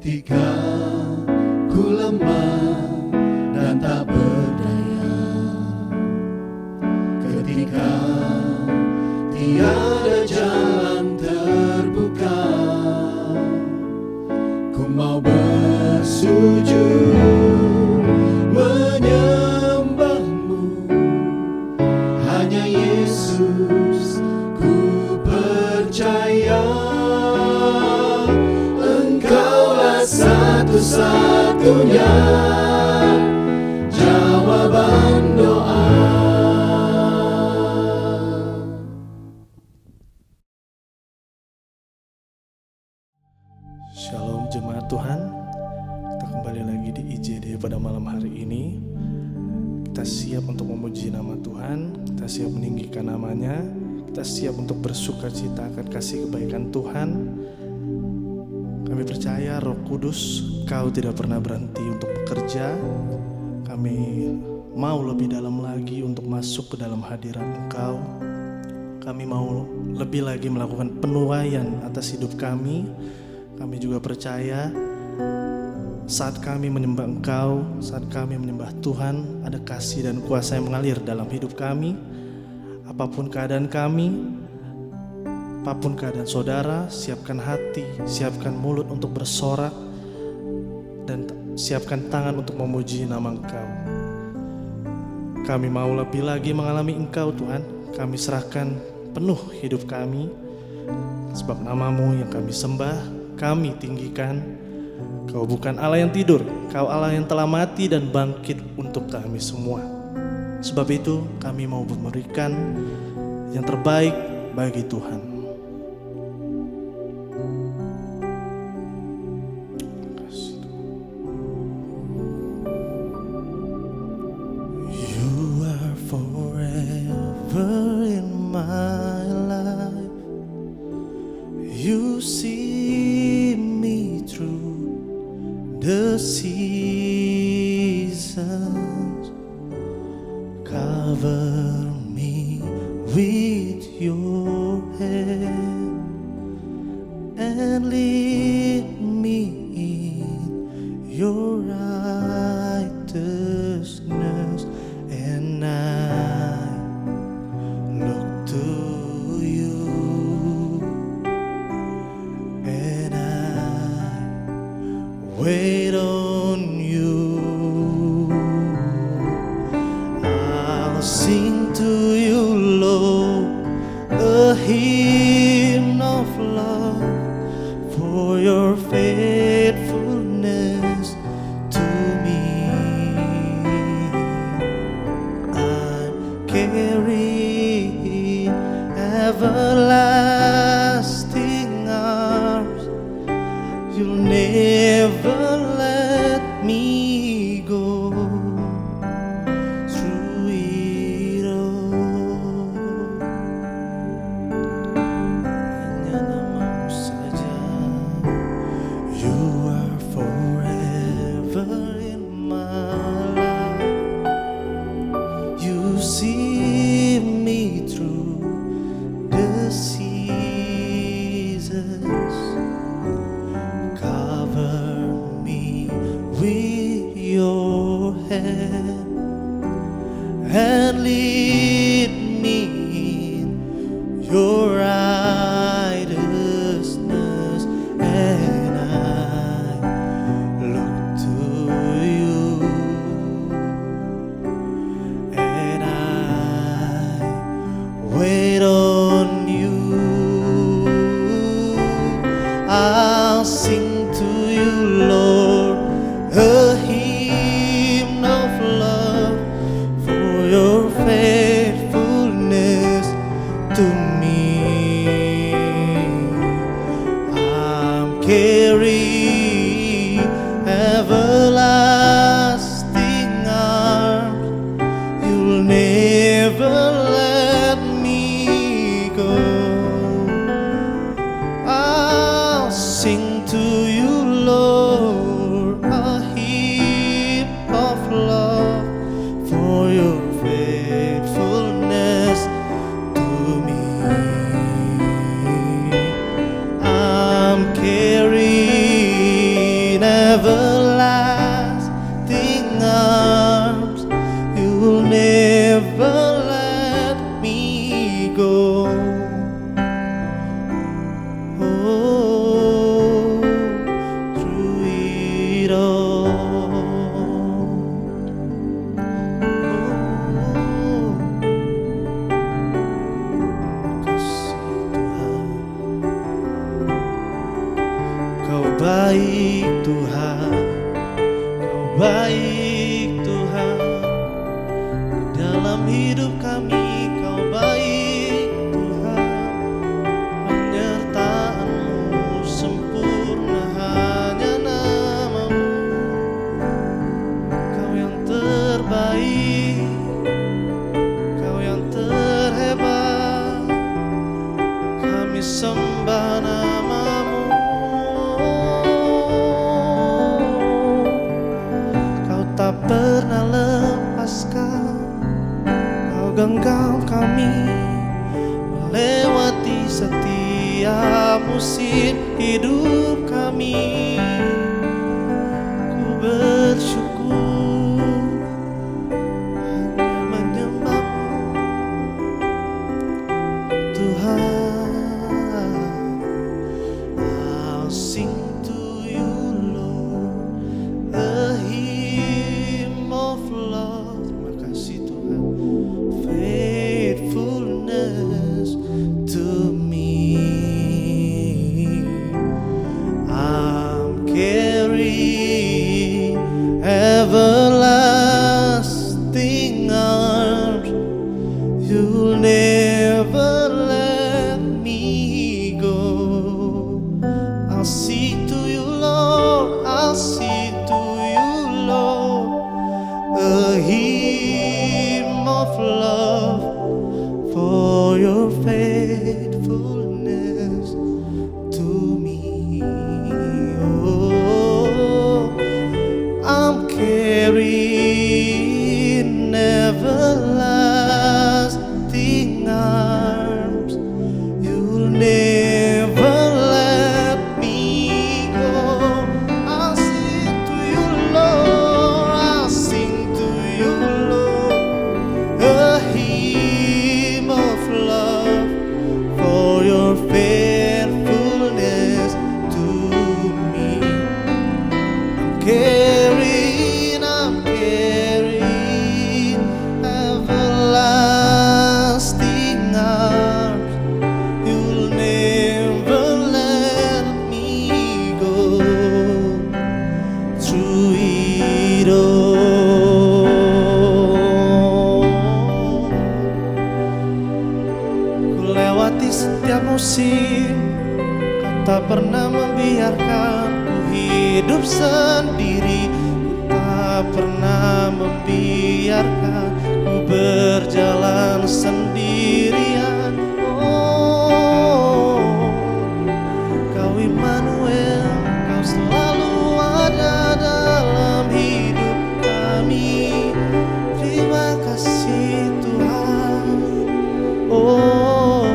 ketika ku lemah dan tak berdaya, ketika tiada jalan terbuka, ku mau bersujud menyembahmu. Hanya Yesus ku percaya, Engkaulah satu-satunya jawaban doa. Shalom jemaat Tuhan, kita kembali lagi di IJD pada malam hari ini. Kita siap untuk memuji nama Tuhan, kita siap meninggikan namanya, kita siap untuk bersuka cita akan kasih kebaikan Tuhan. Kami percaya Roh Kudus, Kau tidak pernah berhenti untuk bekerja. Kami mau lebih dalam lagi untuk masuk ke dalam hadirat Engkau. Kami mau lebih lagi melakukan penuaian atas hidup kami. Kami juga percaya saat kami menyembah Engkau, saat kami menyembah Tuhan, ada kasih dan kuasa yang mengalir dalam hidup kami. Apapun keadaan kami, apapun keadaan saudara, siapkan hati, siapkan mulut untuk bersorak, dan siapkan tangan untuk memuji nama Engkau. Kami mau lebih lagi mengalami Engkau Tuhan. Kami serahkan penuh hidup kami, sebab nama-Mu yang kami sembah, kami tinggikan. Kau bukan Allah yang tidur, Kau Allah yang telah mati dan bangkit untuk kami semua. Sebab itu kami mau memberikan yang terbaik bagi Tuhan. You are forever in my life. You see me through the seasons. Cover me with your hand and lead me in your righteousness, and I look to you, and I wait on you. I'll sing to you, Lord, a hymn of love for your faithfulness to me. I'm carrying everlasting arms. You'll never let me go through it all. Hanya nama-Mu saja. You are forever in my life. You see me through the seasons. Cover me with your hand and lead me in your righteousness, and I look to you, and I wait on you. I'll sing to you, Lord, a hymn of love for your faith. hidup kami Kau baik Tuhan, penyertaan-Mu sempurna hanya nama-Mu. Kau yang terbaik, Kau yang terhebat, kami sembah nama-Mu. Kau tak pernah lepaskan, Kau genggam kami melewati setiap musim hidup kami. Ku bersyukur hanya menyembah-Mu Tuhan. I'll sing to You Lord a hymn of love. Terima kasih Tuhan, faithfulness to me. I'm carrying everlasting arms. You'll never let me go. I'll sing to You Lord, I'll sing to You Lord a hymn of love for Your faithfulness to me. Oh, I'm carrying everlasting arms. You'll never let me go. I'll sing to You Lord, I'll sing to You Lord a hymn of love for Your faithfulness to me. I'm carrying everlasting arms. You'll never let me go. Through it all, ku lewati setiap musim, Kau tak pernah membiarkan ku hidup sendiri. Ku tak pernah membiarkan ku berjalan sendirian. Oh, Kau Immanuel, Kau selalu ada dalam hidup kami. Terima kasih Tuhan. Oh,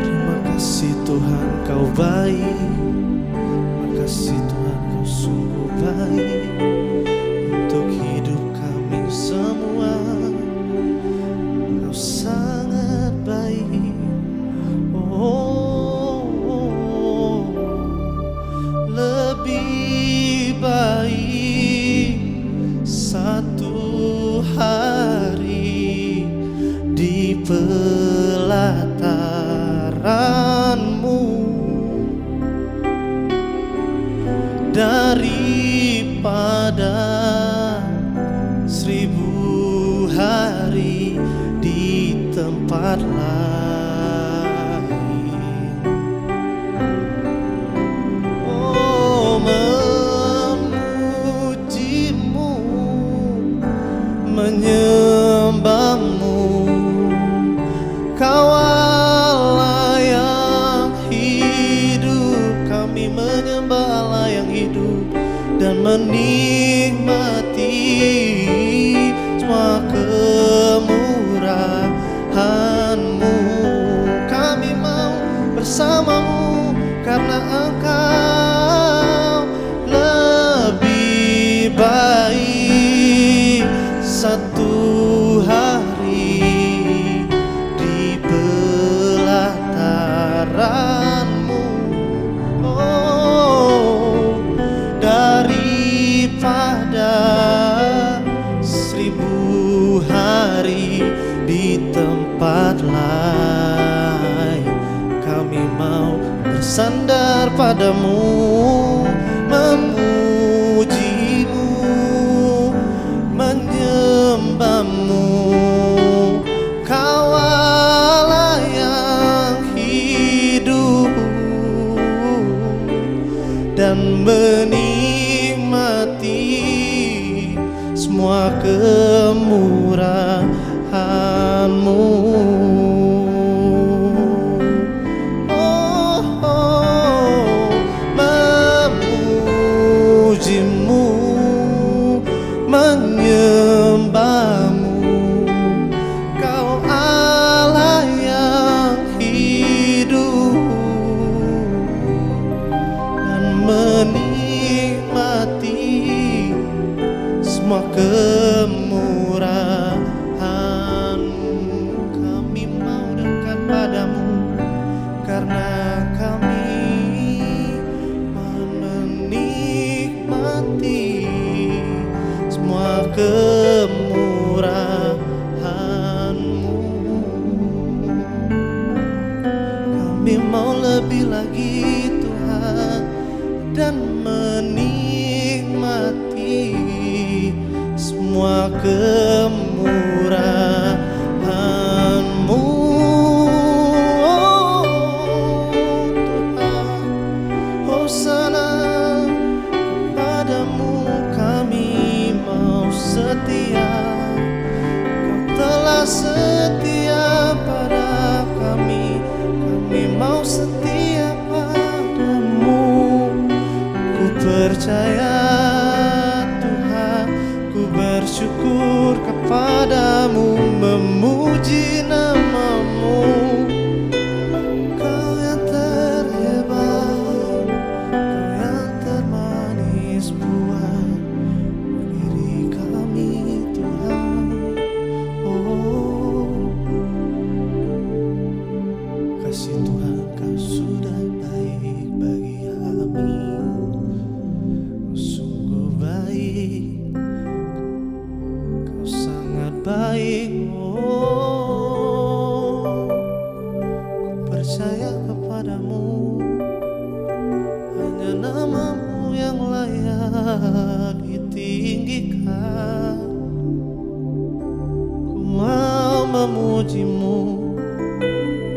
terima kasih Tuhan, Kau baik. Terima kasih Tuhan, Kau sungguh baik untuk hidup kami semua. Kau sangat baik. Oh, lebih baik satu hari di pelataran-Mu daripada 1000 hari di tempat lain. Oh, memuji-Mu, menyembah-Mu, Kau Allah yang hidup. Kami menyembah Allah yang hidup dan menikmati semua kemurahan-Mu. Kami mau bersama-Mu karena Engkau lebih baik satu hari di pelataran-Mu. Oh, daripada 1000 hari di tempat lain. Kami mau bersandar padamu, memuji-Mu, menyembah hambamu. Kau Allah yang hidup dan menikmati semua kemurahan-Mu. Memuji-Mu, menyembah-Mu. Kau Allah yang hidup dan menikmati semua kemurahan-Mu. Kami mau dekat padamu karena kami menikmati semua kemurahan-Mu. Kami mau lebih lagi Tuhan dan menikmati semua kemurahan-Mu. Oh, Tuhan, Hosana kepadamu kami mau setia. Kau telah setia pada kami mau setia padamu. Ku percaya Tuhan, ku bersyukur kepadamu, memuji nama-Mu. Kau yang terhebat, Kau yang termanis buat diri kami Tuhan. Oh, kasih Tuhan, Kau sudah baik bagi kami. Kau sungguh baik, Kau sangat baik. Oh, ku percaya kepadamu, hanya nama-Mu yang layak ditinggikan. Ku mau memuji-Mu,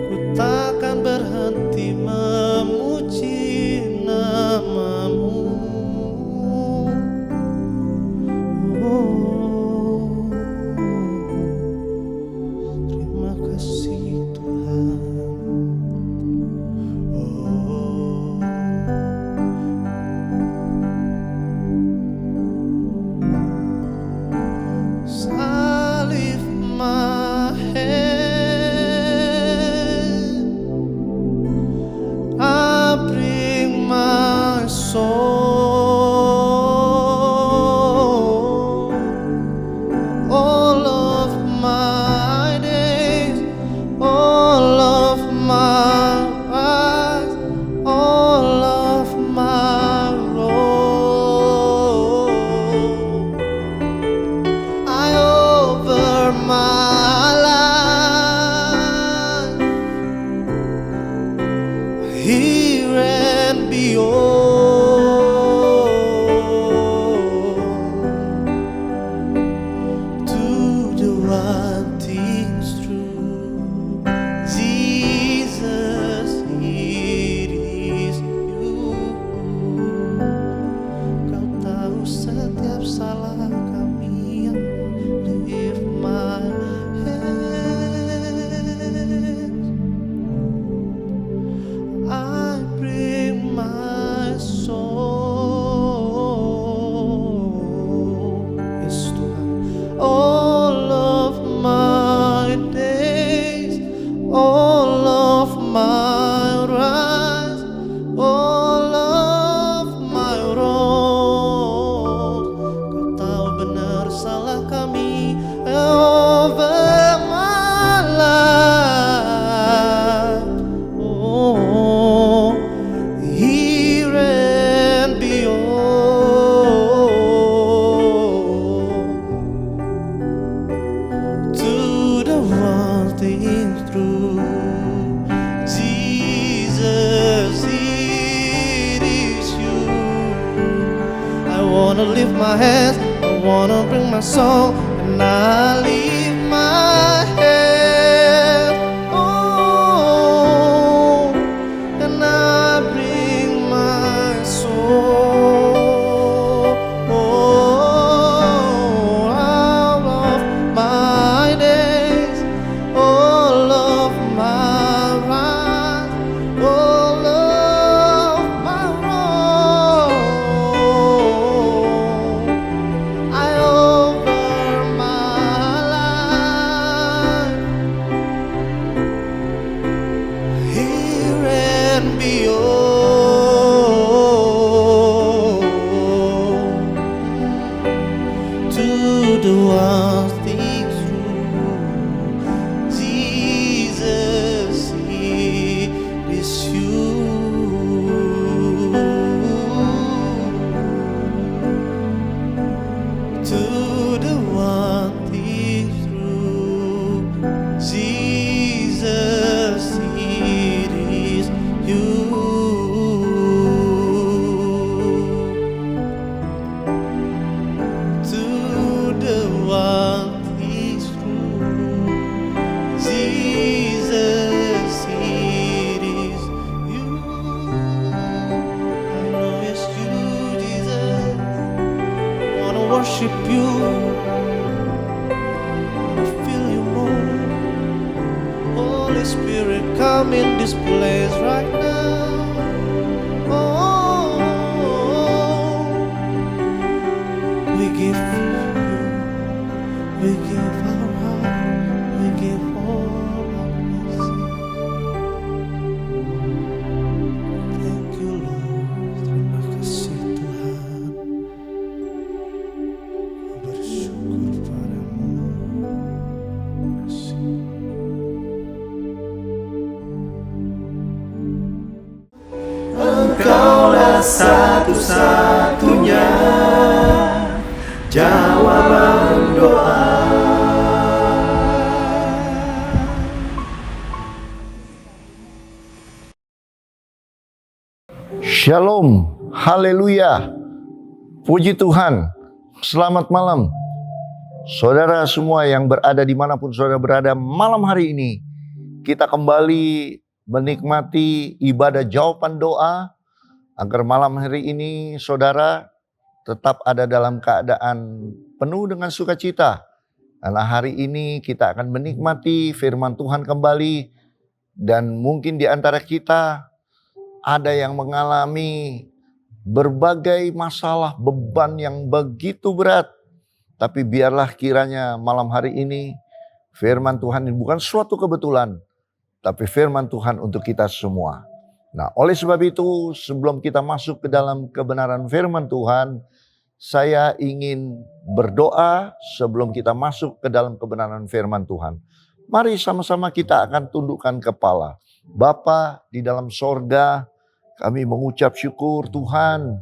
ku takkan berhenti memuji nama-Mu. Oh, terima kasih Tuhan. Oh, I lift my hand, I bring my soul, all of my days, all of my life, all of my Lord. I over my life, here and beyond, to the one things true, Jesus, it is you. Kau tahu setiap salah kami, yang lift my hands, I bring my soul. Yes Tuhan, all of my days, all of my rise, all of my wrongs. Kau tahu benar salah kami, over my life. Oh, here and beyond, to the one thing through, Jesus, it is you. I wanna lift my hands, I wanna bring my song and I lift my head. Oh, and I bring my soul. Oh, all of my days, all of my life, all of my wrong, I offer my life here and beyond, to the one thing through Jesus, it is you. To the one thing through Jesus, it is you. To the one thing through Jesus, it is you. I know it's you, Jesus. Wanna worship you, wanna feel you more. Holy Spirit, come in this place right now. Oh, we give you, we give our heart, we give all our blessing. Thank you, Lord. Terima kasih Tuhan. Bersyukur padamu. Kasih. Engkaulah satu-satunya jawaban doa. Shalom, haleluya, puji Tuhan, selamat malam. Saudara semua yang berada dimanapun saudara berada malam hari ini, kita kembali menikmati ibadah jawaban doa, agar malam hari ini saudara tetap ada dalam keadaan penuh dengan sukacita. Karena hari ini kita akan menikmati firman Tuhan kembali, dan mungkin di antara kita ada yang mengalami berbagai masalah, beban yang begitu berat. Tapi biarlah kiranya malam hari ini firman Tuhan ini bukan suatu kebetulan, tapi firman Tuhan untuk kita semua. Nah, oleh sebab itu sebelum kita masuk ke dalam kebenaran firman Tuhan, saya ingin berdoa sebelum kita masuk ke dalam kebenaran firman Tuhan. Mari sama-sama kita akan tundukkan kepala. Bapa di dalam sorga, kami mengucap syukur Tuhan.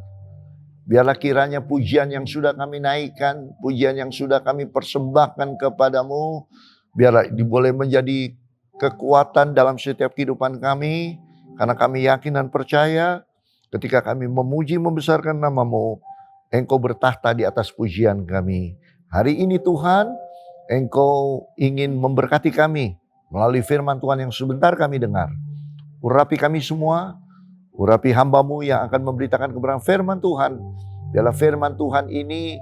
Biarlah kiranya pujian yang sudah kami naikkan, pujian yang sudah kami persembahkan kepadamu, biarlah boleh menjadi kekuatan dalam setiap kehidupan kami. Karena kami yakin dan percaya ketika kami memuji membesarkan namamu, Engkau bertahta di atas pujian kami. Hari ini Tuhan, Engkau ingin memberkati kami melalui firman Tuhan yang sebentar kami dengar. Urapi kami semua, urapi hamba-Mu yang akan memberitakan kebenaran firman Tuhan. Biarlah firman Tuhan ini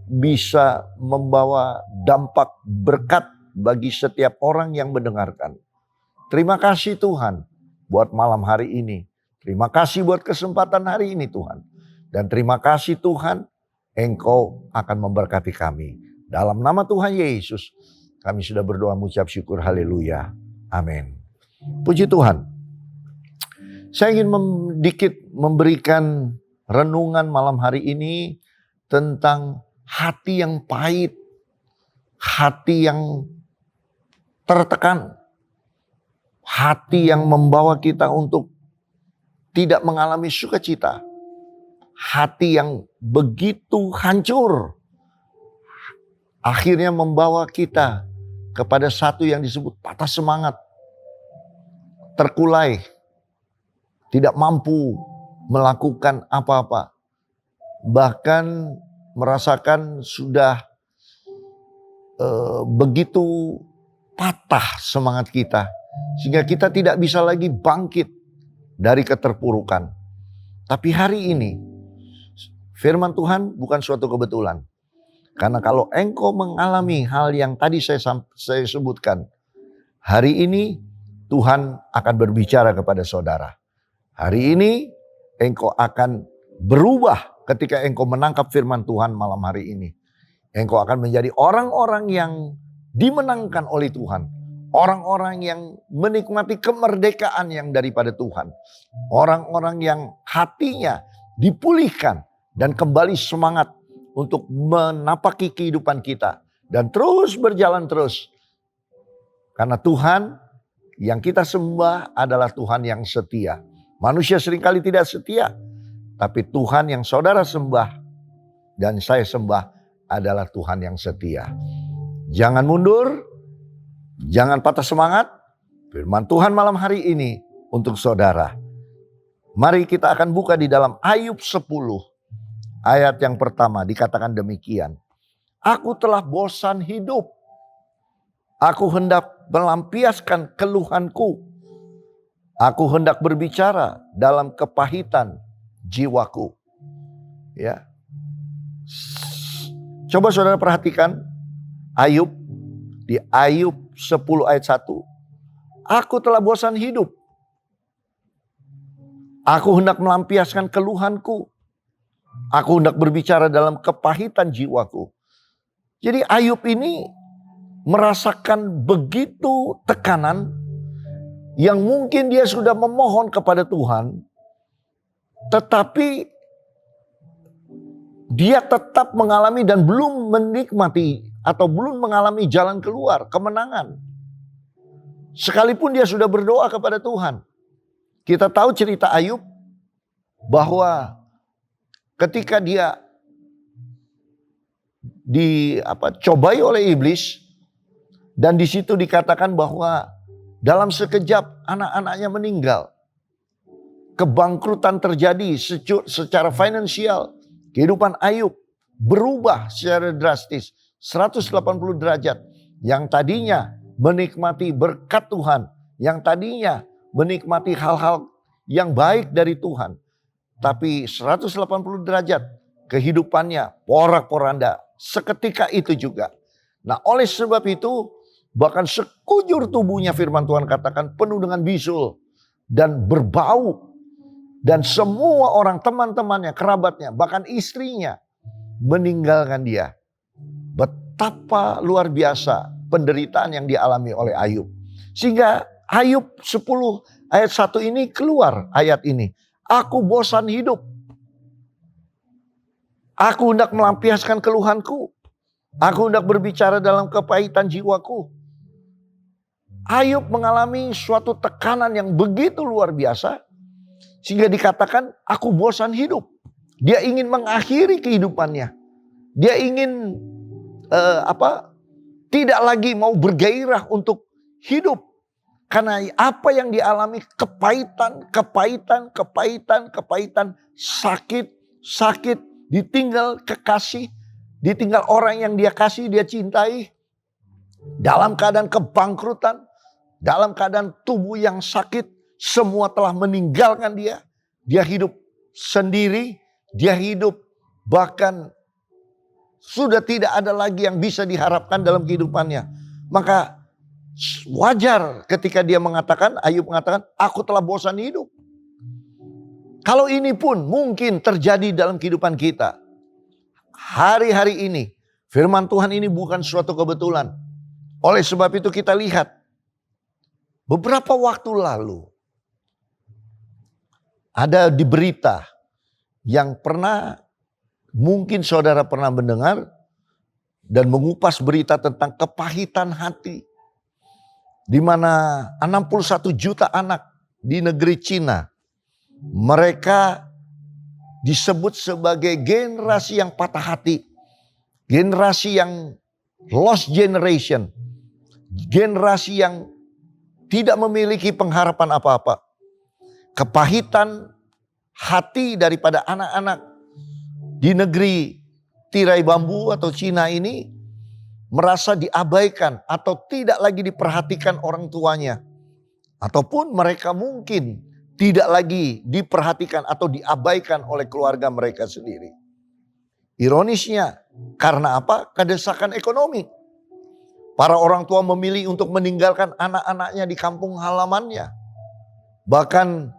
bisa membawa dampak berkat bagi setiap orang yang mendengarkan. Terima kasih Tuhan buat malam hari ini. Terima kasih buat kesempatan hari ini Tuhan. Dan terima kasih Tuhan, Engkau akan memberkati kami. Dalam nama Tuhan Yesus, kami sudah berdoa mengucap syukur, haleluya, amin. Puji Tuhan. Saya ingin sedikit memberikan renungan malam hari ini tentang hati yang pahit, hati yang tertekan, hati yang membawa kita untuk tidak mengalami sukacita, hati yang begitu hancur, akhirnya membawa kita kepada satu yang disebut patah semangat, terkulai, tidak mampu melakukan apa-apa, bahkan merasakan sudah begitu patah semangat kita, sehingga kita tidak bisa lagi bangkit dari keterpurukan. Tapi hari ini firman Tuhan bukan suatu kebetulan. Karena kalau engkau mengalami hal yang tadi saya sebutkan, hari ini Tuhan akan berbicara kepada saudara. Hari ini engkau akan berubah ketika engkau menangkap firman Tuhan malam hari ini. Engkau akan menjadi orang-orang yang dimenangkan oleh Tuhan. Orang-orang yang menikmati kemerdekaan yang daripada Tuhan. Orang-orang yang hatinya dipulihkan dan kembali semangat untuk menapaki kehidupan kita. Dan terus berjalan terus. Karena Tuhan yang kita sembah adalah Tuhan yang setia. Manusia seringkali tidak setia. Tapi Tuhan yang saudara sembah dan saya sembah adalah Tuhan yang setia. Jangan mundur, jangan patah semangat. Firman Tuhan malam hari ini untuk saudara. Mari kita akan buka di dalam Ayub 10. Ayat yang pertama dikatakan demikian. Aku telah bosan hidup. Aku hendak melampiaskan keluhanku. Aku hendak berbicara dalam kepahitan jiwaku. Ya. Coba saudara perhatikan Ayub di Ayub 10 ayat 1. Aku telah bosan hidup. Aku hendak melampiaskan keluhanku. Aku hendak berbicara dalam kepahitan jiwaku. Jadi Ayub ini merasakan begitu tekanan yang mungkin dia sudah memohon kepada Tuhan. Tetapi dia tetap mengalami dan belum menikmati atau belum mengalami jalan keluar, kemenangan. Sekalipun dia sudah berdoa kepada Tuhan. Kita tahu cerita Ayub bahwa ketika dia dicobai oleh iblis dan di situ dikatakan bahwa dalam sekejap anak-anaknya meninggal. Kebangkrutan terjadi secara finansial. Kehidupan Ayub berubah secara drastis 180 derajat. Yang tadinya menikmati berkat Tuhan, yang tadinya menikmati hal-hal yang baik dari Tuhan, tapi 180 derajat kehidupannya porak-poranda seketika itu juga. Nah, oleh sebab itu bahkan sekujur tubuhnya firman Tuhan katakan penuh dengan bisul dan berbau. Dan semua orang, teman-temannya, kerabatnya, bahkan istrinya meninggalkan dia. Betapa luar biasa penderitaan yang dialami oleh Ayub. Sehingga Ayub 10 ayat 1 ini keluar ayat ini. Aku bosan hidup. Aku hendak melampiaskan keluhanku. Aku hendak berbicara dalam kepahitan jiwaku. Ayub mengalami suatu tekanan yang begitu luar biasa. Sehingga dikatakan aku bosan hidup. Dia ingin mengakhiri kehidupannya. Dia ingin tidak lagi mau bergairah untuk hidup. Karena apa yang dialami kepahitan, sakit, ditinggal kekasih, ditinggal orang yang dia kasih, dia cintai. Dalam keadaan kebangkrutan, dalam keadaan tubuh yang sakit. Semua telah meninggalkan dia. Dia hidup sendiri. Dia hidup bahkan sudah tidak ada lagi yang bisa diharapkan dalam kehidupannya. Maka wajar ketika dia mengatakan, Ayub mengatakan, aku telah bosan hidup. Kalau ini pun mungkin terjadi dalam kehidupan kita. Hari-hari ini, firman Tuhan ini bukan suatu kebetulan. Oleh sebab itu kita lihat, beberapa waktu lalu, ada di berita yang mungkin saudara pernah mendengar dan mengupas berita tentang kepahitan hati. Di mana 61 juta anak di negeri Cina, mereka disebut sebagai generasi yang patah hati. Generasi yang lost generation. Generasi yang tidak memiliki pengharapan apa-apa. Kepahitan hati daripada anak-anak di negeri tirai bambu atau Cina ini merasa diabaikan atau tidak lagi diperhatikan orang tuanya. Ataupun mereka mungkin tidak lagi diperhatikan atau diabaikan oleh keluarga mereka sendiri. Ironisnya, karena apa? Kedesakan ekonomi. Para orang tua memilih untuk meninggalkan anak-anaknya di kampung halamannya. Bahkan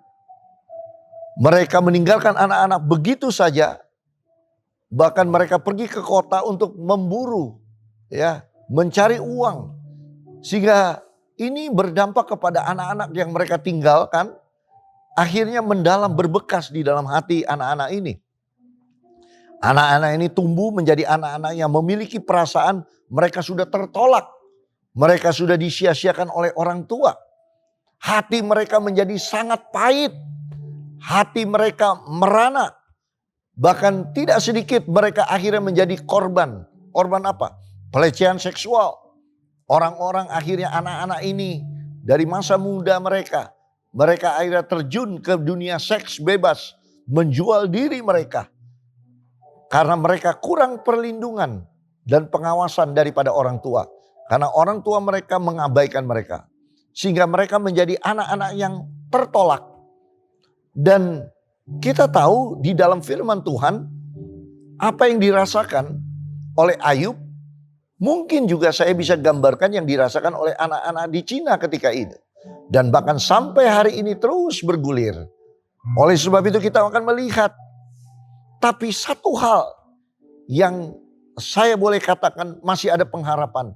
mereka meninggalkan anak-anak begitu saja. Bahkan mereka pergi ke kota untuk memburu, ya, mencari uang. Sehingga ini berdampak kepada anak-anak yang mereka tinggalkan. Akhirnya mendalam berbekas di dalam hati anak-anak ini. Anak-anak ini tumbuh menjadi anak-anak yang memiliki perasaan mereka sudah tertolak. Mereka sudah disia-siakan oleh orang tua. Hati mereka menjadi sangat pahit. Hati mereka merana. Bahkan tidak sedikit mereka akhirnya menjadi korban. Korban apa? Pelecehan seksual. Orang-orang akhirnya anak-anak ini dari masa muda mereka. Mereka akhirnya terjun ke dunia seks bebas. Menjual diri mereka. Karena mereka kurang perlindungan dan pengawasan daripada orang tua. Karena orang tua mereka mengabaikan mereka. Sehingga mereka menjadi anak-anak yang tertolak. Dan kita tahu di dalam firman Tuhan. Apa yang dirasakan oleh Ayub. Mungkin juga saya bisa gambarkan yang dirasakan oleh anak-anak di Cina ketika itu. Dan bahkan sampai hari ini terus bergulir. Oleh sebab itu kita akan melihat. Tapi satu hal yang saya boleh katakan masih ada pengharapan.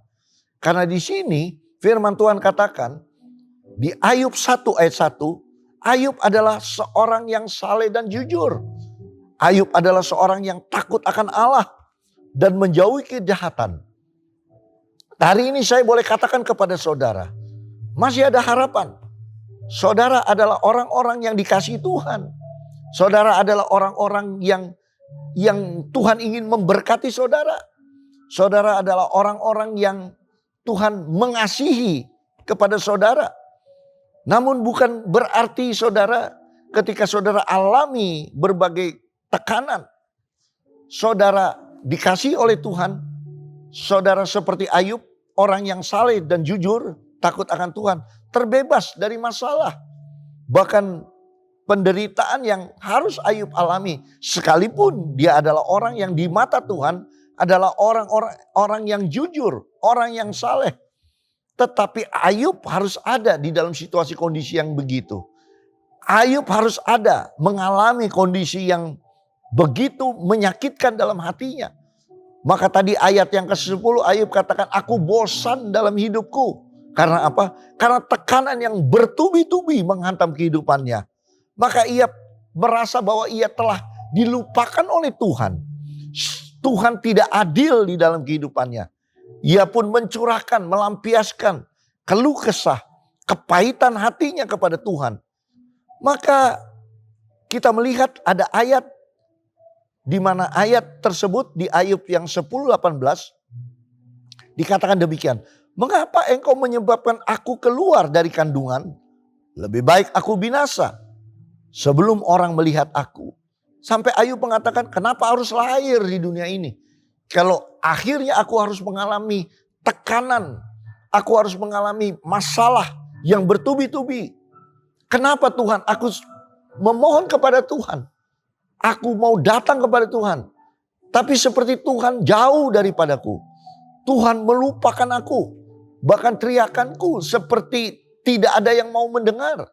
Karena di sini firman Tuhan katakan. Di Ayub 1 ayat 1. Ayub adalah seorang yang saleh dan jujur. Ayub adalah seorang yang takut akan Allah. Dan menjauhi kejahatan. Hari ini saya boleh katakan kepada saudara. Masih ada harapan. Saudara adalah orang-orang yang dikasihi Tuhan. Saudara adalah orang-orang yang Tuhan ingin memberkati saudara. Saudara adalah orang-orang yang Tuhan mengasihi kepada saudara. Namun bukan berarti saudara ketika saudara alami berbagai tekanan. Saudara dikasihi oleh Tuhan. Saudara seperti Ayub, orang yang saleh dan jujur, takut akan Tuhan, terbebas dari masalah. Bahkan penderitaan yang harus Ayub alami, sekalipun dia adalah orang yang di mata Tuhan adalah orang yang jujur, orang yang saleh. Tetapi Ayub harus ada di dalam situasi kondisi yang begitu. Ayub harus ada mengalami kondisi yang begitu menyakitkan dalam hatinya. Maka tadi ayat yang ke-10 Ayub katakan, aku bosan dalam hidupku. Karena apa? Karena tekanan yang bertubi-tubi menghantam kehidupannya. Maka ia merasa bahwa ia telah dilupakan oleh Tuhan. Tuhan tidak adil di dalam kehidupannya. Ia pun mencurahkan, melampiaskan keluh kesah, kepahitan hatinya kepada Tuhan. Maka kita melihat ada ayat di mana ayat tersebut di Ayub yang 10:18 dikatakan demikian. Mengapa engkau menyebabkan aku keluar dari kandungan? Lebih baik aku binasa sebelum orang melihat aku. Sampai Ayub mengatakan, kenapa harus lahir di dunia ini? Kalau akhirnya aku harus mengalami tekanan. Aku harus mengalami masalah yang bertubi-tubi. Kenapa Tuhan? Aku memohon kepada Tuhan. Aku mau datang kepada Tuhan. Tapi seperti Tuhan jauh daripadaku. Tuhan melupakan aku. Bahkan teriakanku seperti tidak ada yang mau mendengar.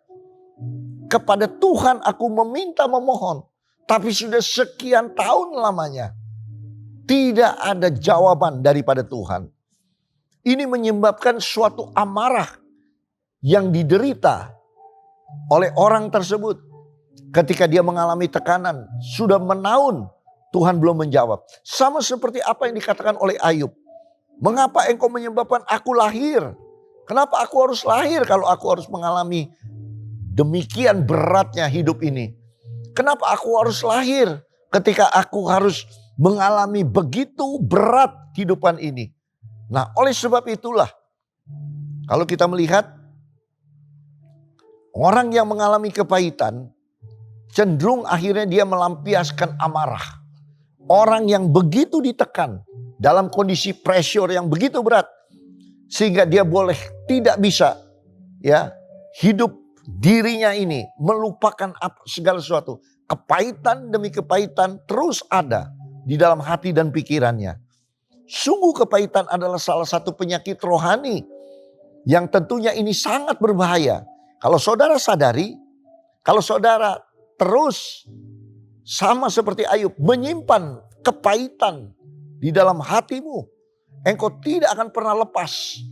Kepada Tuhan aku meminta memohon. Tapi sudah sekian tahun lamanya. Tidak ada jawaban daripada Tuhan. Ini menyebabkan suatu amarah yang diderita oleh orang tersebut. Ketika dia mengalami tekanan, sudah menahun, Tuhan belum menjawab. Sama seperti apa yang dikatakan oleh Ayub. Mengapa engkau menyebabkan aku lahir? Kenapa aku harus lahir kalau aku harus mengalami demikian beratnya hidup ini? Kenapa aku harus lahir ketika aku harus mengalami begitu berat kehidupan ini? Nah, oleh sebab itulah, kalau kita melihat orang yang mengalami kepahitan, cenderung akhirnya dia melampiaskan amarah. Orang yang begitu ditekan dalam kondisi pressure yang begitu berat sehingga dia boleh tidak bisa ya hidup dirinya ini melupakan segala sesuatu. Kepahitan demi kepahitan terus ada di dalam hati dan pikirannya. Sungguh kepahitan adalah salah satu penyakit rohani yang tentunya ini sangat berbahaya. Kalau saudara sadari, kalau saudara terus sama seperti Ayub menyimpan kepahitan di dalam hatimu, engkau tidak akan pernah lepas.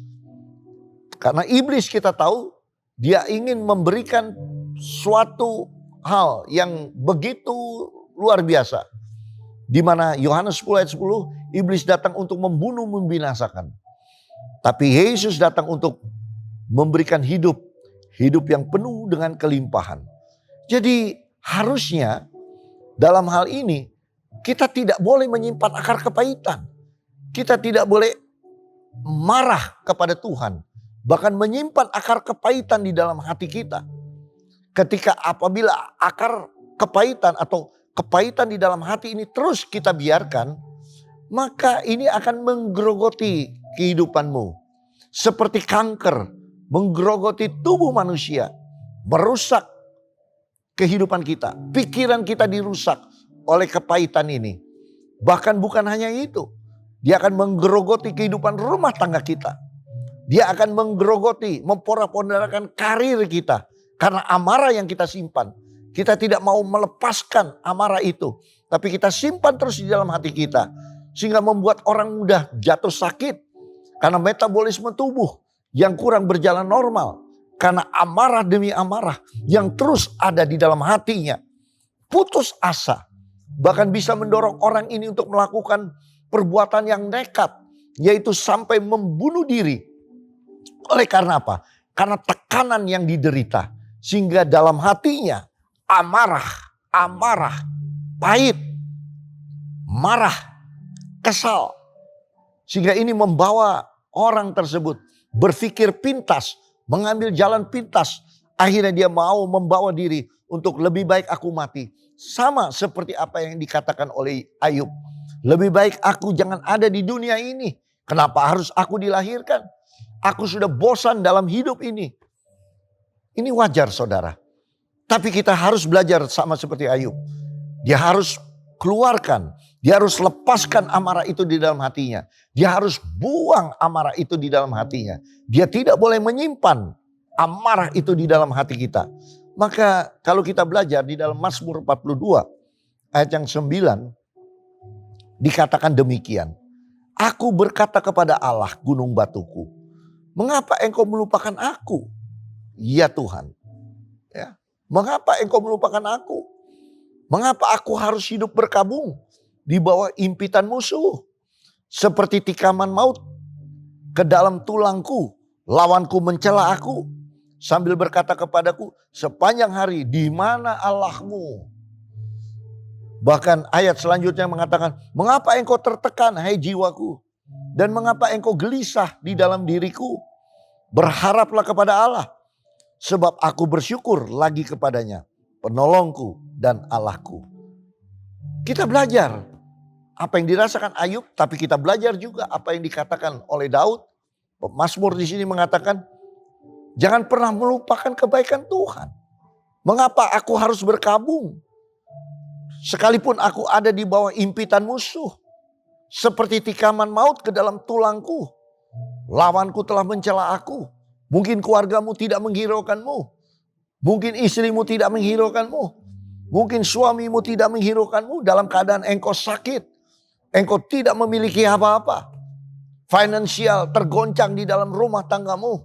Karena iblis kita tahu dia ingin memberikan suatu hal yang begitu luar biasa. Di mana Yohanes 10 ayat 10, iblis datang untuk membunuh, membinasakan. Tapi Yesus datang untuk memberikan hidup yang penuh dengan kelimpahan. Jadi harusnya dalam hal ini kita tidak boleh menyimpan akar kepahitan. Kita tidak boleh marah kepada Tuhan. Bahkan menyimpan akar kepahitan di dalam hati kita. Ketika apabila akar kepahitan atau kepahitan di dalam hati ini terus kita biarkan, maka ini akan menggerogoti kehidupanmu. Seperti kanker menggerogoti tubuh manusia, merusak kehidupan kita. Pikiran kita dirusak oleh kepahitan ini. Bahkan bukan hanya itu, dia akan menggerogoti kehidupan rumah tangga kita. Dia akan menggerogoti, memporak-porandakan karir kita. Karena amarah yang kita simpan. Kita tidak mau melepaskan amarah itu. Tapi kita simpan terus di dalam hati kita. Sehingga membuat orang mudah jatuh sakit. Karena metabolisme tubuh yang kurang berjalan normal. Karena amarah demi amarah yang terus ada di dalam hatinya. Putus asa. Bahkan bisa mendorong orang ini untuk melakukan perbuatan yang nekat. Yaitu sampai membunuh diri. Oleh karena apa? Karena tekanan yang diderita. Sehingga dalam hatinya amarah, pahit, marah, kesal. Sehingga ini membawa orang tersebut berpikir pintas, mengambil jalan pintas. Akhirnya dia mau membawa diri untuk lebih baik aku mati. Sama seperti apa yang dikatakan oleh Ayub. Lebih baik aku jangan ada di dunia ini. Kenapa harus aku dilahirkan? Aku sudah bosan dalam hidup ini. Ini wajar saudara. Tapi kita harus belajar sama seperti Ayub. Dia harus keluarkan. Dia harus lepaskan amarah itu di dalam hatinya. Dia harus buang amarah itu di dalam hatinya. Dia tidak boleh menyimpan amarah itu di dalam hati kita. Maka kalau kita belajar di dalam Mazmur 42 ayat yang 9. Dikatakan demikian. Aku berkata kepada Allah gunung batuku. Mengapa engkau melupakan aku? Ya Tuhan. Ya. Mengapa engkau melupakan aku? Mengapa aku harus hidup berkabung di bawah impitan musuh? Seperti tikaman maut ke dalam tulangku. Lawanku mencela aku. Sambil berkata kepadaku sepanjang hari, di mana Allahmu? Bahkan ayat selanjutnya mengatakan, mengapa engkau tertekan hai jiwaku? Dan mengapa engkau gelisah di dalam diriku? Berharaplah kepada Allah. Sebab aku bersyukur lagi kepadanya. Penolongku dan Allahku. Kita belajar apa yang dirasakan Ayub. Tapi kita belajar juga apa yang dikatakan oleh Daud. Mazmur di sini mengatakan. Jangan pernah melupakan kebaikan Tuhan. Mengapa aku harus berkabung? Sekalipun aku ada di bawah impitan musuh. Seperti tikaman maut ke dalam tulangku. Lawanku telah mencela aku. Mungkin keluargamu tidak menghiraukanmu. Mungkin istrimu tidak menghiraukanmu. Mungkin suamimu tidak menghiraukanmu dalam keadaan engkau sakit. Engkau tidak memiliki apa-apa. Finansial tergoncang di dalam rumah tanggamu.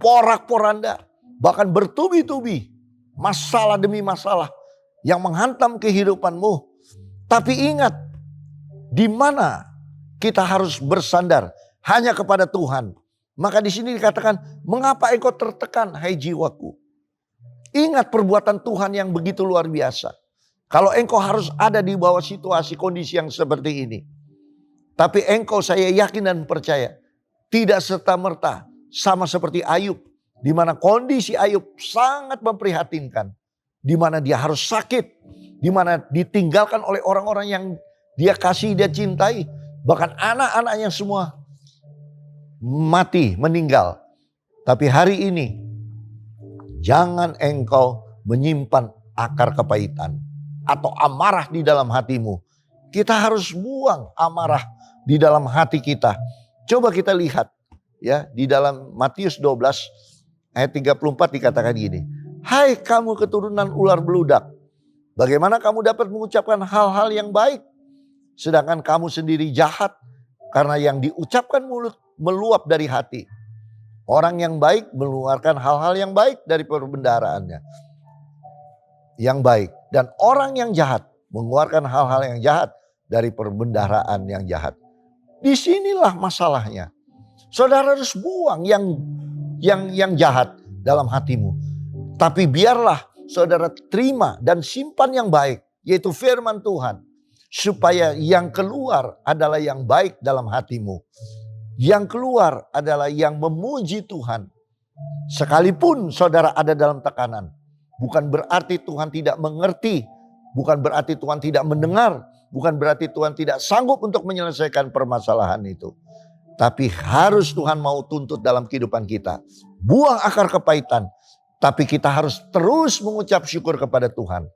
Porak-poranda. Bahkan bertubi-tubi. Masalah demi masalah. Yang menghantam kehidupanmu. Tapi ingat. Di mana kita harus bersandar hanya kepada Tuhan. Maka di sini dikatakan, mengapa engkau tertekan hai jiwaku? Ingat perbuatan Tuhan yang begitu luar biasa. Kalau engkau harus ada di bawah situasi kondisi yang seperti ini. Tapi engkau saya yakin dan percaya. Tidak serta-merta sama seperti Ayub. Di mana kondisi Ayub sangat memprihatinkan. di mana dia harus sakit, di mana ditinggalkan oleh orang-orang yang dia kasih, dia cintai, bahkan anak-anaknya semua mati, meninggal. Tapi hari ini jangan engkau menyimpan akar kepahitan atau amarah di dalam hatimu. Kita harus buang amarah di dalam hati kita. Coba kita lihat ya, di dalam Matius 12 ayat 34 dikatakan gini. Hai kamu keturunan ular beludak, bagaimana kamu dapat mengucapkan hal-hal yang baik sedangkan kamu sendiri jahat? Karena yang diucapkan mulut meluap dari hati. Orang yang baik mengeluarkan hal-hal yang baik dari perbendaharaannya. Yang baik. Dan orang yang jahat mengeluarkan hal-hal yang jahat dari perbendaharaan yang jahat. Disinilah masalahnya. Saudara harus buang yang jahat dalam hatimu. Tapi biarlah saudara terima dan simpan yang baik, yaitu firman Tuhan. Supaya yang keluar adalah yang baik dalam hatimu. Yang keluar adalah yang memuji Tuhan. Sekalipun saudara ada dalam tekanan. Bukan berarti Tuhan tidak mengerti. Bukan berarti Tuhan tidak mendengar. Bukan berarti Tuhan tidak sanggup untuk menyelesaikan permasalahan itu. Tapi harus Tuhan mau tuntut dalam kehidupan kita. Buang akar kepahitan. Tapi kita harus terus mengucap syukur kepada Tuhan.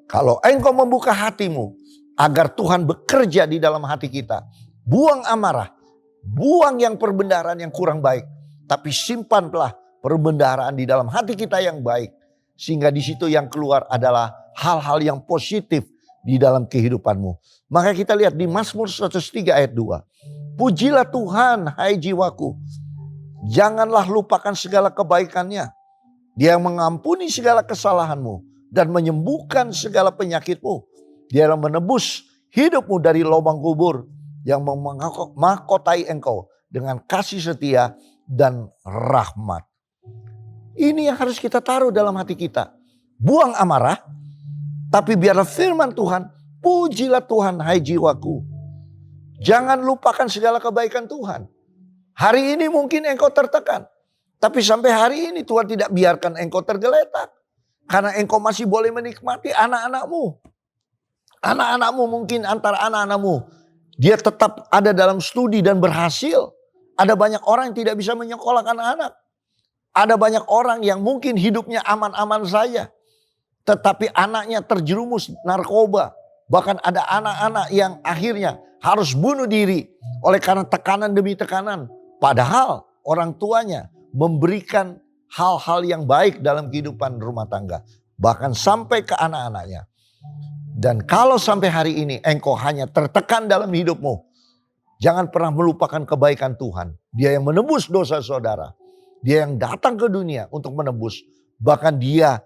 Kalau engkau membuka hatimu agar Tuhan bekerja di dalam hati kita. Buang amarah. Buang yang perbendaharaan yang kurang baik. Tapi simpanlah perbendaharaan di dalam hati kita yang baik. Sehingga di situ yang keluar adalah hal-hal yang positif di dalam kehidupanmu. Maka kita lihat di Mazmur 103 ayat 2. Pujilah Tuhan hai jiwaku. Janganlah lupakan segala kebaikannya. Dia yang mengampuni segala kesalahanmu. Dan menyembuhkan segala penyakitmu. Dia yang menebus hidupmu dari lubang kubur. Yang memahkotai engkau dengan kasih setia dan rahmat. Ini yang harus kita taruh dalam hati kita. Buang amarah. Tapi biarlah firman Tuhan. Pujilah Tuhan hai jiwaku. Jangan lupakan segala kebaikan Tuhan. Hari ini mungkin engkau tertekan. Tapi sampai hari ini Tuhan tidak biarkan engkau tergeletak. Karena engkau masih boleh menikmati anak-anakmu. Anak-anakmu mungkin antara anak-anakmu. Dia tetap ada dalam studi dan berhasil. Ada banyak orang yang tidak bisa menyekolahkan anak. Ada banyak orang yang mungkin hidupnya aman-aman saja. Tetapi anaknya terjerumus narkoba. Bahkan ada anak-anak yang akhirnya harus bunuh diri. Oleh karena tekanan demi tekanan. Padahal orang tuanya memberikan hal-hal yang baik dalam kehidupan rumah tangga. Bahkan sampai ke anak-anaknya. Dan kalau sampai hari ini engkau hanya tertekan dalam hidupmu. Jangan pernah melupakan kebaikan Tuhan. Dia yang menebus dosa saudara. Dia yang datang ke dunia untuk menebus. Bahkan dia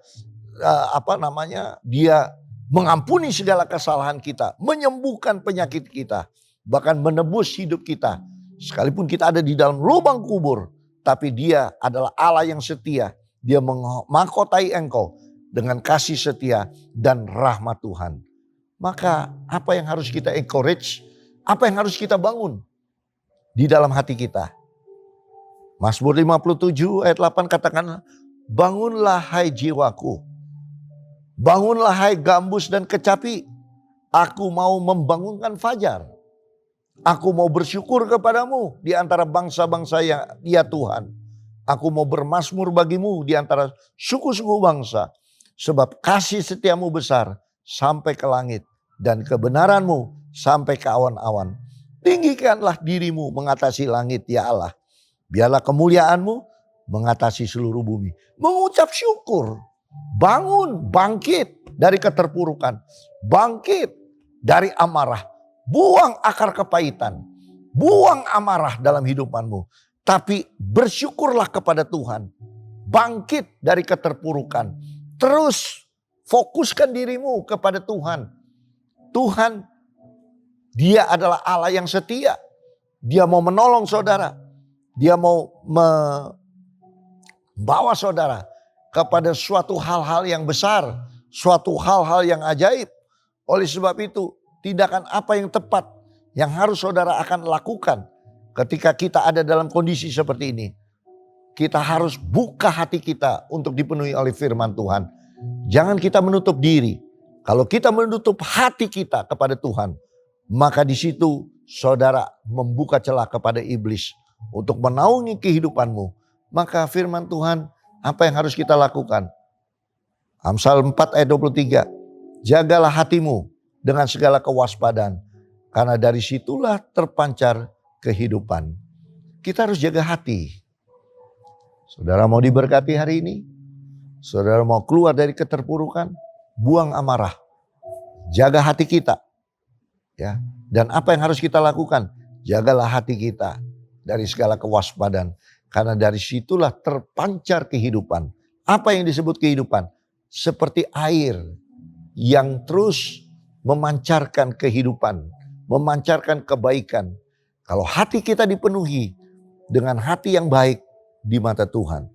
dia mengampuni segala kesalahan kita. Menyembuhkan penyakit kita. Bahkan menebus hidup kita. Sekalipun kita ada di dalam lubang kubur. Tapi dia adalah Allah yang setia. Dia memahkotai engkau dengan kasih setia dan rahmat Tuhan. Maka apa yang harus kita encourage? Apa yang harus kita bangun di dalam hati kita? Mazmur 57 ayat 8 katakan, bangunlah hai jiwaku. Bangunlah hai gambus dan kecapi. Aku mau membangunkan fajar. Aku mau bersyukur kepadamu di antara bangsa-bangsa yang ya Tuhan. Aku mau bermazmur bagimu di antara suku-suku bangsa. Sebab kasih setiamu besar sampai ke langit. Dan kebenaranmu sampai ke awan-awan. Tinggikanlah dirimu mengatasi langit ya Allah. Biarlah kemuliaanmu mengatasi seluruh bumi. Mengucap syukur. Bangun, bangkit dari keterpurukan. Bangkit dari amarah. Buang akar kepahitan. Buang amarah dalam hidupanmu. Tapi bersyukurlah kepada Tuhan. Bangkit dari keterpurukan. Terus fokuskan dirimu kepada Tuhan. Tuhan, dia adalah Allah yang setia. Dia mau menolong saudara. Dia mau membawa saudara kepada suatu hal-hal yang besar. Suatu hal-hal yang ajaib. Oleh sebab itu, tindakan apa yang tepat yang harus saudara akan lakukan ketika kita ada dalam kondisi seperti ini. Kita harus buka hati kita untuk dipenuhi oleh firman Tuhan. Jangan kita menutup diri. Kalau kita menutup hati kita kepada Tuhan, maka di situ saudara membuka celah kepada iblis untuk menaungi kehidupanmu. Maka firman Tuhan, apa yang harus kita lakukan? Amsal 4 ayat 23. Jagalah hatimu dengan segala kewaspadaan, karena dari situlah terpancar kehidupan. Kita harus jaga hati. Saudara mau diberkati hari ini? Saudara mau keluar dari keterpurukan? Buang amarah. Jaga hati kita. Ya. Dan apa yang harus kita lakukan? Jagalah hati kita dari segala kewaspadaan. Karena dari situlah terpancar kehidupan. Apa yang disebut kehidupan? Seperti air yang terus memancarkan kehidupan. Memancarkan kebaikan. Kalau hati kita dipenuhi dengan hati yang baik di mata Tuhan,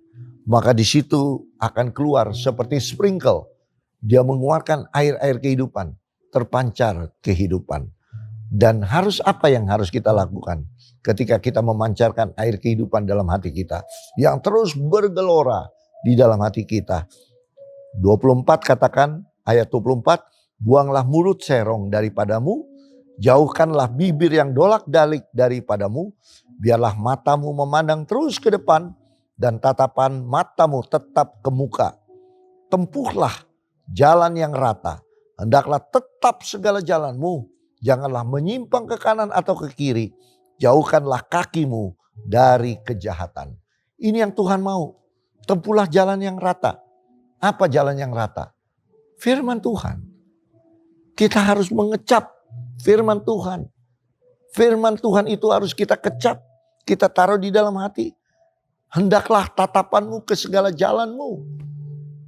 maka di situ akan keluar seperti sprinkle. Dia mengeluarkan air-air kehidupan. Terpancar kehidupan. Dan harus apa yang harus kita lakukan ketika kita memancarkan air kehidupan dalam hati kita yang terus bergelora di dalam hati kita. 24 katakan, ayat 24, buanglah mulut serong daripadamu, jauhkanlah bibir yang dolak-dalik daripadamu, biarlah matamu memandang terus ke depan dan tatapan matamu tetap ke muka. Tempuhlah jalan yang rata, hendaklah tetap segala jalanmu. Janganlah menyimpang ke kanan atau ke kiri. Jauhkanlah kakimu dari kejahatan. Ini yang Tuhan mau. Tempuhlah jalan yang rata. Apa jalan yang rata? Firman Tuhan. Kita harus mengecap firman Tuhan. Firman Tuhan itu harus kita kecap. Kita taruh di dalam hati. Hendaklah tatapanmu ke segala jalanmu.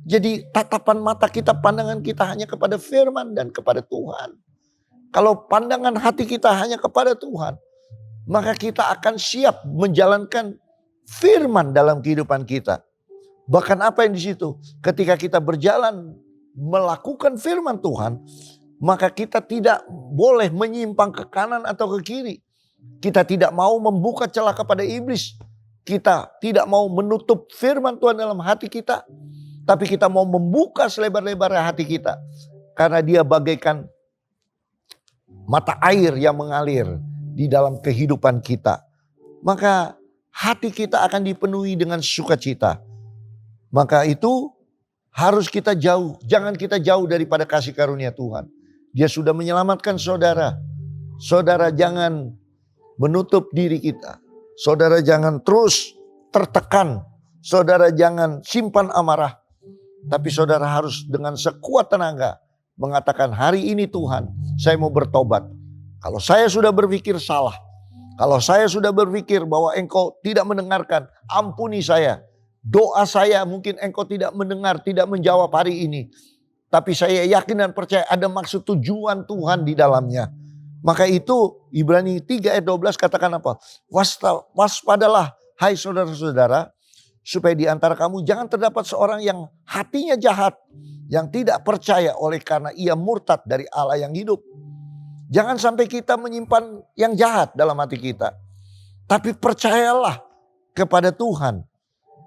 Jadi tatapan mata kita, pandangan kita hanya kepada firman dan kepada Tuhan. Kalau pandangan hati kita hanya kepada Tuhan, maka kita akan siap menjalankan firman dalam kehidupan kita. Bahkan apa yang di situ? Ketika kita berjalan melakukan firman Tuhan, maka kita tidak boleh menyimpang ke kanan atau ke kiri. Kita tidak mau membuka celah kepada iblis. Kita tidak mau menutup firman Tuhan dalam hati kita. Tapi kita mau membuka selebar-lebar hati kita. Karena dia bagaikan mata air yang mengalir di dalam kehidupan kita. Maka hati kita akan dipenuhi dengan sukacita. Maka itu harus kita jauh. Jangan kita jauh daripada kasih karunia Tuhan. Dia sudah menyelamatkan saudara. Saudara jangan menutup diri kita. Saudara jangan terus tertekan. Saudara jangan simpan amarah. Tapi saudara harus dengan sekuat tenaga mengatakan, hari ini Tuhan, saya mau bertobat. Kalau saya sudah berpikir salah, kalau saya sudah berpikir bahwa Engkau tidak mendengarkan, ampuni saya. Doa saya mungkin Engkau tidak mendengar, tidak menjawab hari ini. Tapi saya yakin dan percaya ada maksud tujuan Tuhan di dalamnya. Maka itu Ibrani 3 ayat 12 katakan apa? Waspadalah hai saudara-saudara, supaya di antara kamu jangan terdapat seorang yang hatinya jahat, yang tidak percaya oleh karena ia murtad dari Allah yang hidup. Jangan sampai kita menyimpan yang jahat dalam hati kita. Tapi percayalah kepada Tuhan.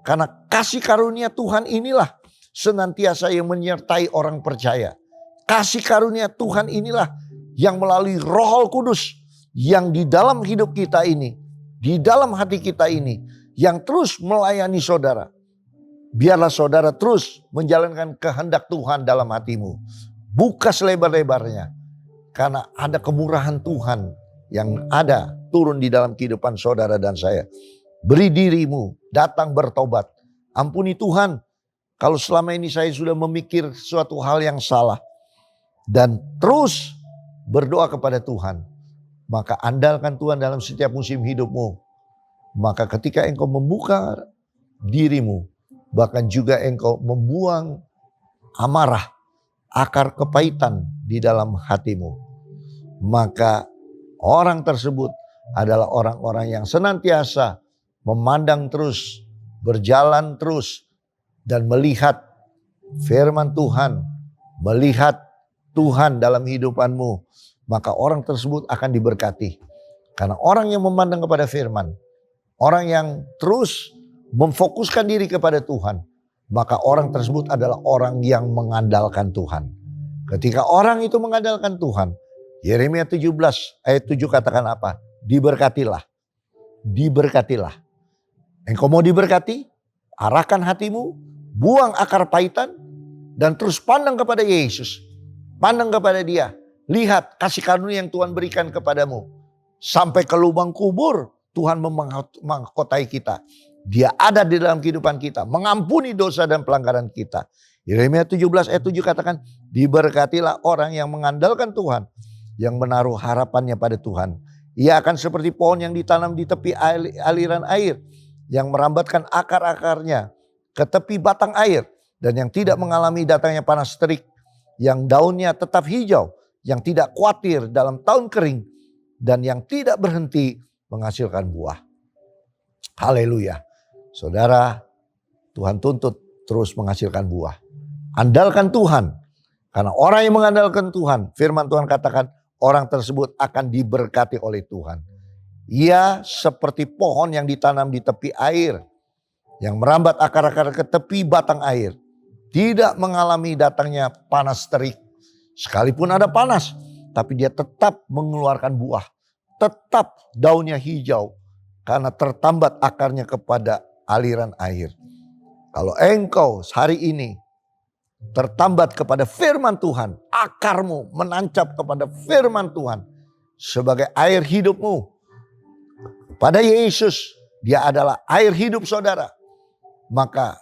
Karena kasih karunia Tuhan inilah senantiasa yang menyertai orang percaya. Kasih karunia Tuhan inilah yang melalui Roh Kudus yang di dalam hidup kita ini, di dalam hati kita ini, yang terus melayani saudara. Biarlah saudara terus menjalankan kehendak Tuhan dalam hatimu. Buka selebar-lebarnya. Karena ada kemurahan Tuhan yang ada turun di dalam kehidupan saudara dan saya. Beri dirimu, datang bertobat. Ampuni Tuhan, kalau selama ini saya sudah memikir suatu hal yang salah. Dan terus berdoa kepada Tuhan. Maka andalkan Tuhan dalam setiap musim hidupmu. Maka ketika engkau membuka dirimu, bahkan juga engkau membuang amarah, akar kepahitan di dalam hatimu. Maka orang tersebut adalah orang-orang yang senantiasa memandang terus, berjalan terus, dan melihat firman Tuhan, melihat Tuhan dalam hidupanmu. Maka orang tersebut akan diberkati. Karena orang yang memandang kepada firman, orang yang terus memfokuskan diri kepada Tuhan, maka orang tersebut adalah orang yang mengandalkan Tuhan. Ketika orang itu mengandalkan Tuhan, Yeremia 17 ayat 7 katakan apa? Diberkatilah. Diberkatilah. Engkau mau diberkati? Arahkan hatimu, buang akar pahitan, dan terus pandang kepada Yesus. Pandang kepada Dia. Lihat kasih karunia yang Tuhan berikan kepadamu. Sampai ke lubang kubur, Tuhan memahkotai kita. Dia ada di dalam kehidupan kita, mengampuni dosa dan pelanggaran kita. Yeremia 17 ayat 7 katakan, diberkatilah orang yang mengandalkan Tuhan, yang menaruh harapannya pada Tuhan. Ia akan seperti pohon yang ditanam di tepi aliran air, yang merambatkan akar-akarnya ke tepi batang air, dan yang tidak mengalami datangnya panas terik, yang daunnya tetap hijau, yang tidak khawatir dalam tahun kering, dan yang tidak berhenti menghasilkan buah. Haleluya. Saudara, Tuhan tuntut terus menghasilkan buah. Andalkan Tuhan. Karena orang yang mengandalkan Tuhan, firman Tuhan katakan, orang tersebut akan diberkati oleh Tuhan. Ia seperti pohon yang ditanam di tepi air, yang merambat akar-akar ke tepi batang air. Tidak mengalami datangnya panas terik. Sekalipun ada panas, tapi dia tetap mengeluarkan buah. Tetap daunnya hijau, karena tertambat akarnya kepada aliran air. Kalau engkau hari ini tertambat kepada firman Tuhan, akarmu menancap kepada firman Tuhan sebagai air hidupmu. Pada Yesus, Dia adalah air hidup saudara. Maka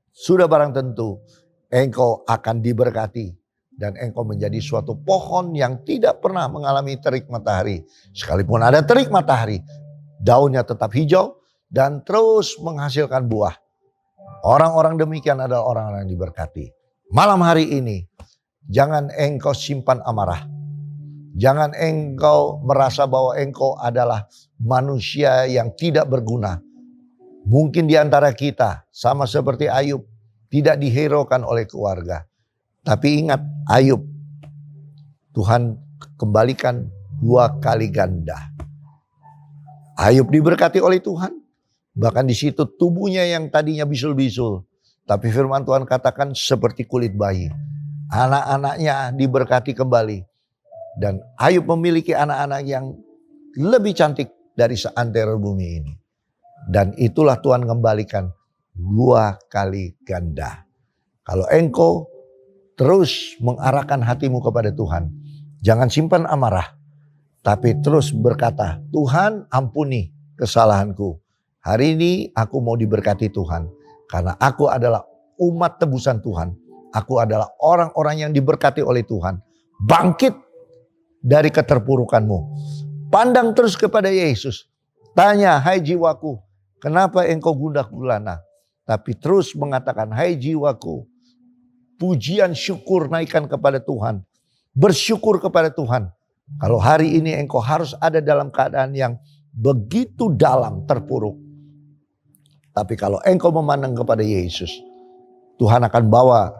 sudah barang tentu engkau akan diberkati dan engkau menjadi suatu pohon yang tidak pernah mengalami terik matahari. Sekalipun ada terik matahari, daunnya tetap hijau dan terus menghasilkan buah. Orang-orang demikian adalah orang-orang yang diberkati. Malam hari ini, jangan engkau simpan amarah. Jangan engkau merasa bahwa engkau adalah manusia yang tidak berguna. Mungkin di antara kita, sama seperti Ayub, tidak dihiraukan oleh keluarga. Tapi ingat, Ayub, Tuhan kembalikan 2 kali ganda. Ayub diberkati oleh Tuhan. Bahkan di situ tubuhnya yang tadinya bisul-bisul, tapi firman Tuhan katakan seperti kulit bayi. Anak-anaknya diberkati kembali. Dan Ayub memiliki anak-anak yang lebih cantik dari seantero bumi ini. Dan itulah Tuhan kembalikan 2 kali ganda. Kalau engkau terus mengarahkan hatimu kepada Tuhan, jangan simpan amarah. Tapi terus berkata, Tuhan ampuni kesalahanku. Hari ini aku mau diberkati Tuhan. Karena aku adalah umat tebusan Tuhan. Aku adalah orang-orang yang diberkati oleh Tuhan. Bangkit dari keterpurukanmu. Pandang terus kepada Yesus. Tanya, hai jiwaku, kenapa engkau gundah gulana? Tapi terus mengatakan, hai jiwaku, pujian syukur naikkan kepada Tuhan. Bersyukur kepada Tuhan. Kalau hari ini engkau harus ada dalam keadaan yang begitu dalam terpuruk. Tapi kalau engkau memandang kepada Yesus, Tuhan akan bawa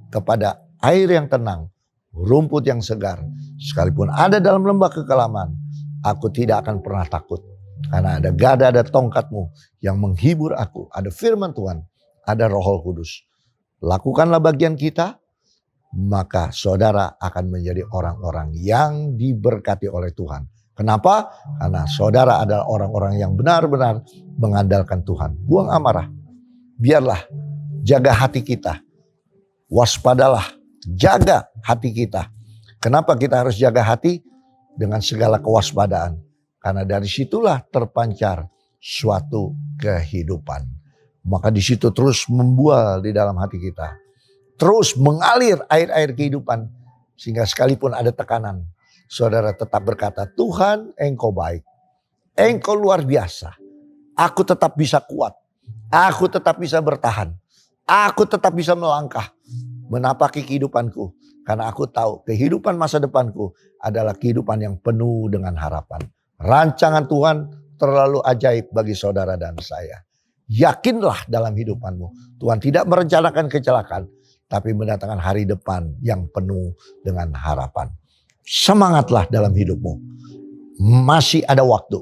kepada air yang tenang, rumput yang segar. Sekalipun ada dalam lembah kekelaman, aku tidak akan pernah takut. Karena ada gada, ada tongkatmu yang menghibur aku. Ada firman Tuhan, ada Roh Kudus. Lakukanlah bagian kita, maka saudara akan menjadi orang-orang yang diberkati oleh Tuhan. Kenapa? Karena saudara adalah orang-orang yang benar-benar mengandalkan Tuhan. Buang amarah. Biarlah jaga hati kita. Waspadalah, jaga hati kita. Kenapa kita harus jaga hati? Dengan segala kewaspadaan. Karena dari situlah terpancar suatu kehidupan. Maka di situ terus membual di dalam hati kita. Terus mengalir air-air kehidupan. Sehingga sekalipun ada tekanan, saudara tetap berkata, Tuhan engkau baik. Engkau luar biasa. Aku tetap bisa kuat. Aku tetap bisa bertahan. Aku tetap bisa melangkah. Menapaki kehidupanku. Karena aku tahu kehidupan masa depanku adalah kehidupan yang penuh dengan harapan. Rancangan Tuhan terlalu ajaib bagi saudara dan saya. Yakinlah dalam hidupanmu. Tuhan tidak merencanakan kecelakaan. Tapi mendatangkan hari depan yang penuh dengan harapan. Semangatlah dalam hidupmu. Masih ada waktu.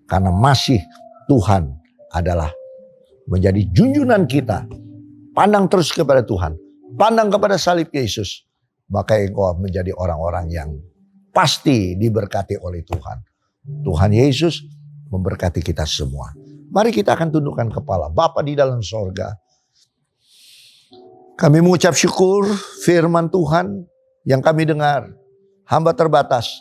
Karena masih Tuhan adalah menjadi junjungan kita. pandang terus kepada Tuhan, pandang kepada salib Yesus, maka engkau menjadi orang-orang yang pasti diberkati oleh Tuhan. Tuhan Yesus memberkati kita semua. Mari kita akan tundukkan kepala. Bapa di dalam sorga, kami mengucap syukur firman Tuhan yang kami dengar. Hamba terbatas,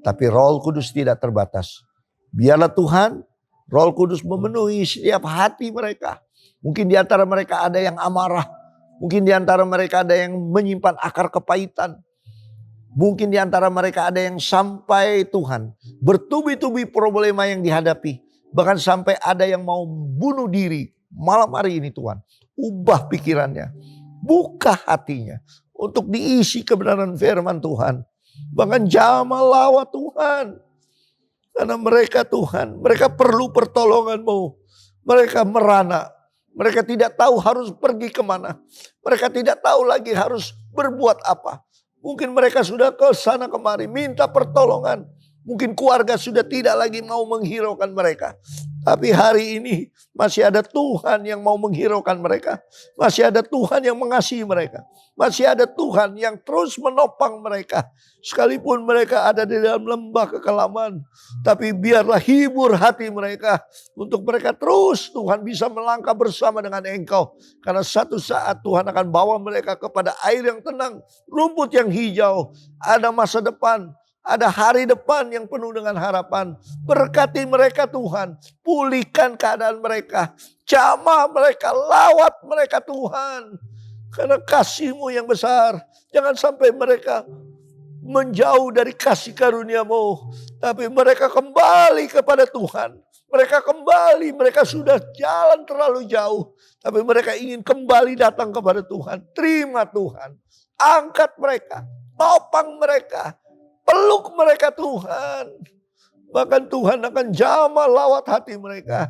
tapi Roh Kudus tidak terbatas. Biarlah Tuhan, Roh Kudus memenuhi setiap hati mereka. Mungkin di antara mereka ada yang amarah. Mungkin di antara mereka ada yang menyimpan akar kepahitan. Mungkin di antara mereka ada yang sampai Tuhan bertubi-tubi problema yang dihadapi. Bahkan sampai ada yang mau bunuh diri. Malam hari ini Tuhan, ubah pikirannya. Buka hatinya untuk diisi kebenaran firman Tuhan. Bahkan jamah lawat Tuhan. Karena mereka Tuhan, mereka perlu pertolongan-Mu. Mereka merana. Mereka tidak tahu harus pergi kemana. Mereka tidak tahu lagi harus berbuat apa. Mungkin mereka sudah ke sana kemari minta pertolongan. Mungkin keluarga sudah tidak lagi mau menghiraukan mereka. Tapi hari ini masih ada Tuhan yang mau menghiraukan mereka. Masih ada Tuhan yang mengasihi mereka. Masih ada Tuhan yang terus menopang mereka. Sekalipun mereka ada di dalam lembah kekelaman. Tapi biarlah hibur hati mereka. Untuk mereka terus Tuhan bisa melangkah bersama dengan Engkau. Karena satu saat Tuhan akan bawa mereka kepada air yang tenang. Rumput yang hijau. Ada masa depan. Ada hari depan yang penuh dengan harapan. Berkati mereka Tuhan. Pulihkan keadaan mereka. Jamah mereka. Lawat mereka Tuhan. Karena kasih-Mu yang besar. Jangan sampai mereka menjauh dari kasih karunia-Mu. Tapi mereka kembali kepada Tuhan. Mereka kembali. Mereka sudah jalan terlalu jauh. Tapi mereka ingin kembali datang kepada Tuhan. Terima Tuhan. Angkat mereka. Topang mereka. Peluk mereka Tuhan. Bahkan Tuhan akan jamah lawat hati mereka.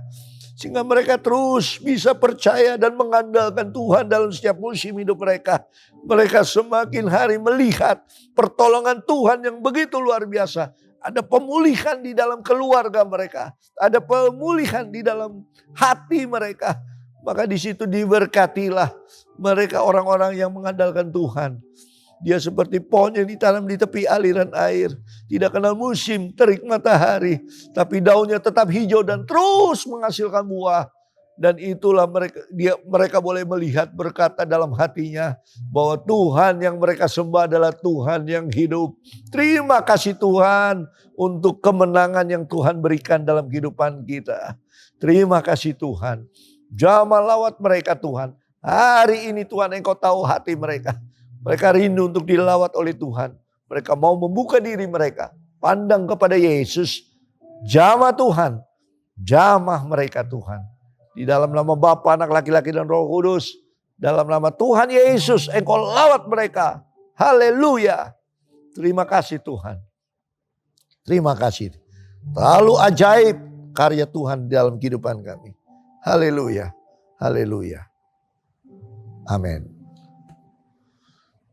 Sehingga mereka terus bisa percaya dan mengandalkan Tuhan dalam setiap musim hidup mereka. Mereka semakin hari melihat pertolongan Tuhan yang begitu luar biasa. Ada pemulihan di dalam keluarga mereka. Ada pemulihan di dalam hati mereka. Maka di situ diberkatilah mereka orang-orang yang mengandalkan Tuhan. Dia seperti pohon yang ditanam di tepi aliran air. Tidak kenal musim, terik matahari. Tapi daunnya tetap hijau dan terus menghasilkan buah. Dan itulah mereka boleh melihat, berkata dalam hatinya bahwa Tuhan yang mereka sembah adalah Tuhan yang hidup. Terima kasih Tuhan untuk kemenangan yang Tuhan berikan dalam kehidupan kita. Terima kasih Tuhan. Jamah lawat mereka Tuhan. Hari ini Tuhan Engkau tahu hati mereka. Mereka rindu untuk dilawat oleh Tuhan. Mereka mau membuka diri mereka. Pandang kepada Yesus. Jamah Tuhan. Jamah mereka Tuhan. Di dalam nama Bapa, Anak laki-laki dan Roh Kudus. Dalam nama Tuhan Yesus. Engkau lawat mereka. Haleluya. Terima kasih Tuhan. Terima kasih. Terlalu ajaib karya Tuhan dalam kehidupan kami. Haleluya. Haleluya. Amin.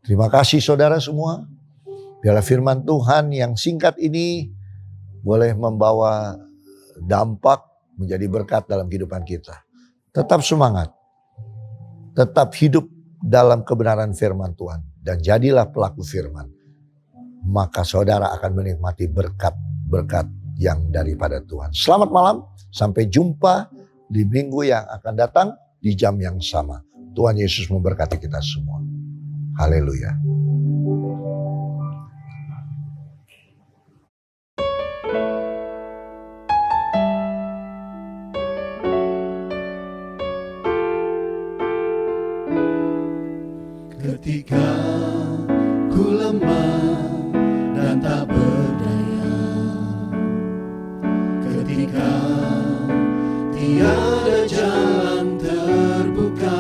Terima kasih saudara semua. Biarlah firman Tuhan yang singkat ini boleh membawa dampak menjadi berkat dalam kehidupan kita. Tetap semangat. Tetap hidup dalam kebenaran firman Tuhan. Dan jadilah pelaku firman. Maka saudara akan menikmati berkat-berkat yang daripada Tuhan. Selamat malam. Sampai jumpa di minggu yang akan datang di jam yang sama. Tuhan Yesus memberkati kita semua. Haleluya. Ketika ku lemah dan tak berdaya, ketika tiada jalan terbuka,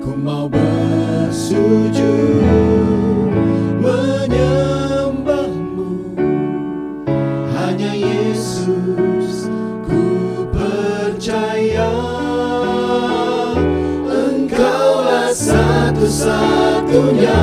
ku mau bersujud menyembah-Mu. Hanya Yesus ku percaya. Engkaulah satu-satunya